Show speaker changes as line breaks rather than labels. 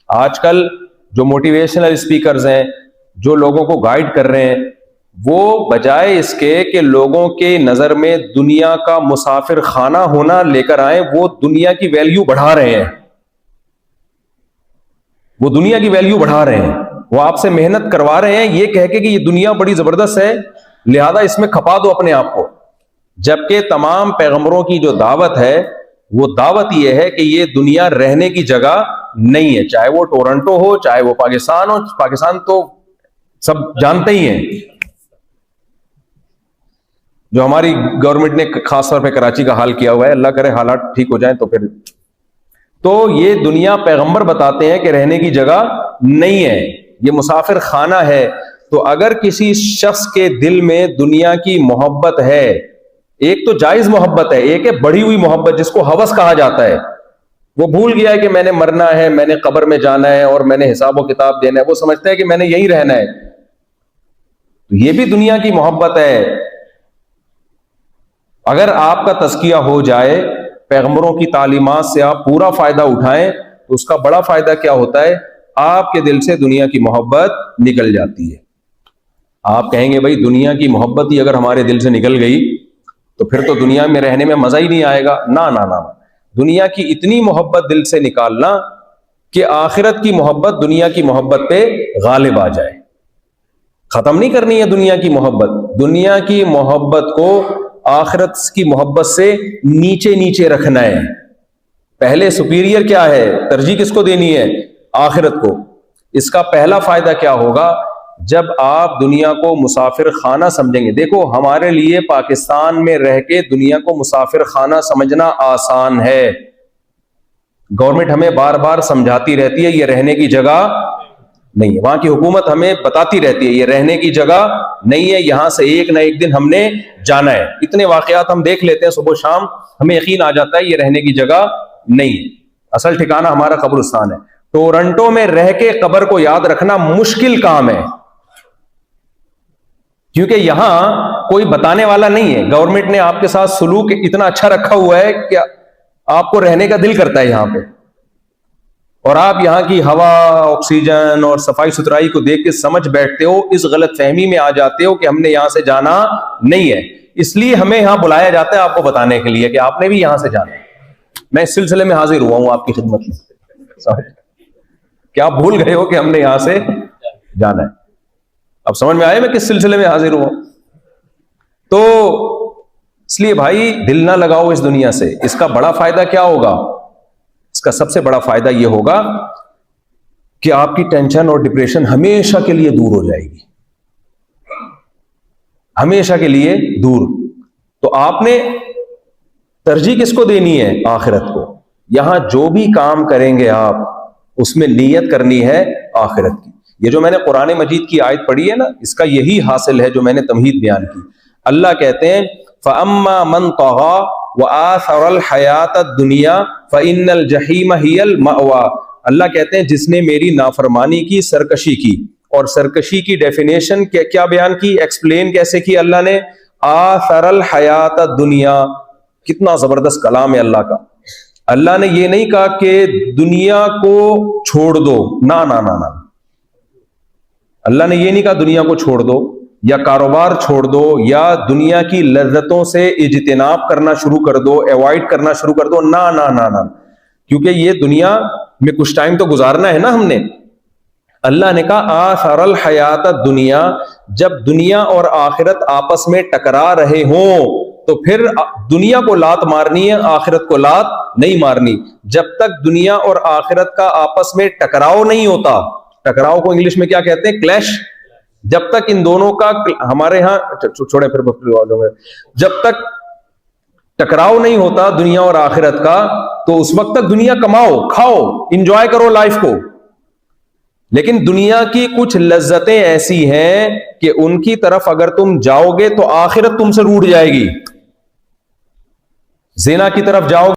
آج کل جو موٹیویشنل اسپیکرز ہیں، جو لوگوں کو گائیڈ کر رہے ہیں، وہ بجائے اس کے کہ لوگوں کے نظر میں دنیا کا مسافر خانہ ہونا لے کر آئیں، وہ دنیا کی ویلیو بڑھا رہے ہیں. وہ دنیا کی ویلیو بڑھا رہے ہیں. وہ آپ سے محنت کروا رہے ہیں یہ کہہ کے کہ یہ دنیا بڑی زبردست ہے، لہذا اس میں کھپا دو اپنے آپ کو. جبکہ تمام پیغمبروں کی جو دعوت ہے وہ دعوت یہ ہے کہ یہ دنیا رہنے کی جگہ نہیں ہے، چاہے وہ ٹورنٹو ہو، چاہے وہ پاکستان ہو. پاکستان تو سب جانتے ہی ہیں، جو ہماری گورنمنٹ نے خاص طور پہ کراچی کا حال کیا ہوا ہے. اللہ کرے حالات ٹھیک ہو جائیں تو پھر. تو یہ دنیا پیغمبر بتاتے ہیں کہ رہنے کی جگہ نہیں ہے، یہ مسافر خانہ ہے. تو اگر کسی شخص کے دل میں دنیا کی محبت ہے، ایک تو جائز محبت ہے، ایک ہے بڑھی ہوئی محبت جس کو ہوس کہا جاتا ہے. وہ بھول گیا ہے کہ میں نے مرنا ہے، میں نے قبر میں جانا ہے اور میں نے حساب و کتاب دینا ہے. وہ سمجھتا ہے کہ میں نے یہی رہنا ہے. تو یہ بھی دنیا کی محبت ہے. اگر آپ کا تزکیہ ہو جائے، پیغمبروں کی تعلیمات سے آپ پورا فائدہ اٹھائیں، تو اس کا بڑا فائدہ کیا ہوتا ہے؟ آپ کے دل سے دنیا کی محبت نکل جاتی ہے. آپ کہیں گے بھائی دنیا کی محبت ہی اگر ہمارے دل سے نکل گئی تو پھر تو دنیا میں رہنے میں مزہ ہی نہیں آئے گا. نہ، دنیا کی اتنی محبت دل سے نکالنا کہ آخرت کی محبت دنیا کی محبت پہ غالب آ جائے. ختم نہیں کرنی ہے دنیا کی محبت. دنیا کی محبت کو آخرت کی محبت سے نیچے نیچے رکھنا ہے. پہلے سپیریئر کیا ہے؟ ترجیح کس کو دینی ہے؟ آخرت کو. اس کا پہلا فائدہ کیا ہوگا؟ جب آپ دنیا کو مسافر خانہ سمجھیں گے. دیکھو ہمارے لیے پاکستان میں رہ کے دنیا کو مسافر خانہ سمجھنا آسان ہے. گورنمنٹ ہمیں بار بار سمجھاتی رہتی ہے یہ رہنے کی جگہ نہیں ہے. وہاں کی حکومت ہمیں بتاتی رہتی ہے یہ رہنے کی جگہ نہیں ہے، یہاں سے ایک نہ ایک دن ہم نے جانا ہے. اتنے واقعات ہم دیکھ لیتے ہیں صبح و شام، ہمیں یقین آ جاتا ہے یہ رہنے کی جگہ نہیں ہے، اصل ٹھکانہ ہمارا قبرستان ہے. ٹورنٹو میں رہ کے قبر کو یاد رکھنا مشکل کام ہے، کیونکہ یہاں کوئی بتانے والا نہیں ہے. گورنمنٹ نے آپ کے ساتھ سلوک اتنا اچھا رکھا ہوا ہے کہ آپ کو رہنے کا دل کرتا ہے یہاں پہ. اور آپ یہاں کی ہوا، آکسیجن اور صفائی ستھرائی کو دیکھ کے سمجھ بیٹھتے ہو، اس غلط فہمی میں آ جاتے ہو کہ ہم نے یہاں سے جانا نہیں ہے. اس لیے ہمیں یہاں بلایا جاتا ہے آپ کو بتانے کے لیے کہ آپ نے بھی یہاں سے جانا ہے. میں اس سلسلے میں حاضر ہوا ہوں آپ کی خدمت میں. کیا آپ بھول گئے ہو کہ ہم نے یہاں سے جانا ہے؟ اب سمجھ میں آئے میں کس سلسلے میں حاضر ہوا. تو اس لیے بھائی دل نہ لگاؤ اس دنیا سے. اس کا بڑا فائدہ کیا ہوگا؟ اس کا سب سے بڑا فائدہ یہ ہوگا کہ آپ کی ٹینشن اور ڈپریشن ہمیشہ کے لیے دور ہو جائے گی، ہمیشہ کے لیے دور. تو آپ نے ترجیح کس کو دینی ہے؟ آخرت کو. یہاں جو بھی کام کریں گے آپ اس میں نیت کرنی ہے آخرت کی. یہ جو میں نے قرآن مجید کی آیت پڑھی ہے نا، اس کا یہی حاصل ہے جو میں نے تمہید بیان کی. اللہ کہتے ہیں فَأَمَّا مَنْ طَغَى وَآثَرَ الْحَيَاةَ الدُّنْيَا فَإِنَّ الْجَحِيمَ هِيَ الْمَأْوَى. اللہ کہتے ہیں جس نے میری نافرمانی کی، سرکشی کی. اور سرکشی کی ڈیفینیشن کیا بیان کی، ایکسپلین کیسے کی اللہ نے؟ آثَرَ الْحَيَاةَ الدُّنْيَا. کتنا زبردست کلام ہے اللہ کا. اللہ نے یہ نہیں کہا کہ دنیا کو چھوڑ دو، نہ. اللہ نے یہ نہیں کہا دنیا کو چھوڑ دو یا کاروبار چھوڑ دو یا دنیا کی لذتوں سے اجتناب کرنا شروع کر دو، ایوائڈ کرنا شروع کر دو. نہ، کیونکہ یہ دنیا میں کچھ ٹائم تو گزارنا ہے نا ہم نے. اللہ نے کہا آثر الحیات الدنیا. جب دنیا اور آخرت آپس میں ٹکرا رہے ہوں تو پھر دنیا کو لات مارنی ہے، آخرت کو لات نہیں مارنی. جب تک دنیا اور آخرت کا آپس میں ٹکراؤ نہیں ہوتا، ٹکراؤ کو انگلش میں کیا کہتے ہیں؟ کلیش. جب تک ان دونوں کا، ہمارے ہاں چھوڑے پھر جب تک ٹکراؤ نہیں ہوتا دنیا اور آخرت کا، تو اس وقت تک دنیا کماؤ، کھاؤ، انجوائے کرو لائف کو. لیکن دنیا کی کچھ لذتیں ایسی ہیں کہ ان کی طرف اگر تم جاؤ گے تو آخرت تم سے روٹ جائے گی. زنا کی طرف جاؤ